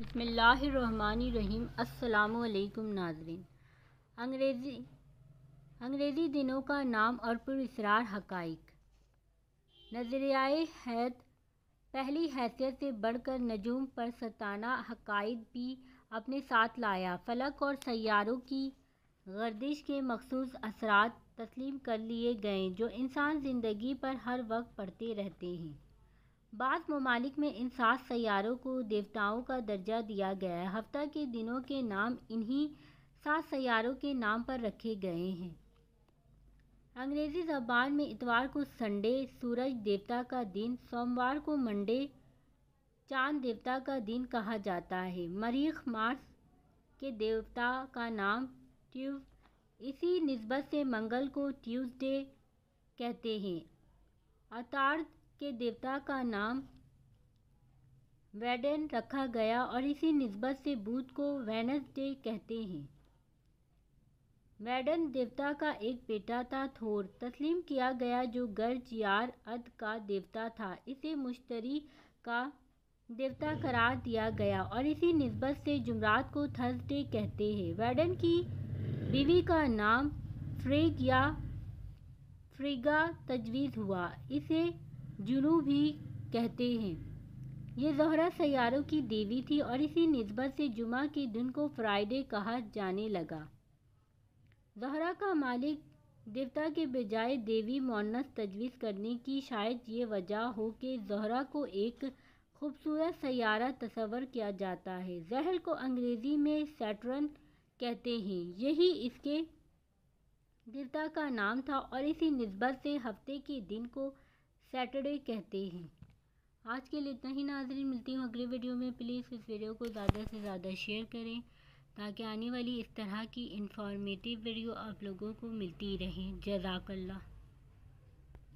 بسم اللہ الرحمن الرحیم۔ السلام علیکم ناظرین۔ انگریزی دنوں کا نام اور پراسرار حقائق۔ نظریۂ حیات پہلی حیثیت سے بڑھ کر نجوم پر ستانہ عقائد بھی اپنے ساتھ لایا۔ فلک اور سیاروں کی گردش کے مخصوص اثرات تسلیم کر لیے گئے جو انسان زندگی پر ہر وقت پڑھتے رہتے ہیں۔ بعض ممالک میں ان 7 سیاروں کو دیوتاؤں کا درجہ دیا گیا ہے۔ ہفتہ کے دنوں کے نام انہی 7 سیاروں کے نام پر رکھے گئے ہیں۔ انگریزی زبان میں اتوار کو سنڈے سورج دیوتا کا دن، سوموار کو منڈے چاند دیوتا کا دن کہا جاتا ہے۔ مریخ مارس کے دیوتا کا نام ٹیوس، اسی نسبت سے منگل کو ٹیوزڈے کہتے ہیں۔ عطارد کے دیوتا کا نام ویڈن رکھا گیا اور اسی نسبت سے بدھ کو وینسڈے کہتے ہیں۔ ویڈن دیوتا کا ایک بیٹا تھا تھور تسلیم کیا گیا جو گرج یار عد کا دیوتا تھا، اسے مشتری کا دیوتا قرار دیا گیا اور اسی نسبت سے جمعرات کو تھرسڈے کہتے ہیں۔ ویڈن کی بیوی کا نام فریگ یا فریگا تجویز ہوا، اسے جونو بھی کہتے ہیں۔ یہ زہرہ سیاروں کی دیوی تھی اور اسی نسبت سے جمعہ کے دن کو فرائیڈے کہا جانے لگا۔ زہرہ کا مالک دیوتا کے بجائے دیوی مؤنث تجویز کرنے کی شاید یہ وجہ ہو کہ زہرہ کو ایک خوبصورت سیارہ تصور کیا جاتا ہے۔ زحل کو انگریزی میں سیٹرن کہتے ہیں، یہی اس کے دیوتا کا نام تھا اور اسی نسبت سے ہفتے کے دن کو سیٹرڈے کہتے ہیں۔ آج کے لیے اتنا ہی ناظرین، ملتی ہوں اگلے ویڈیو میں۔ پلیز اس ویڈیو کو زیادہ سے زیادہ شیئر کریں تاکہ آنے والی اس طرح کی انفارمیٹیو ویڈیو آپ لوگوں کو ملتی رہیں۔ جزاک اللہ۔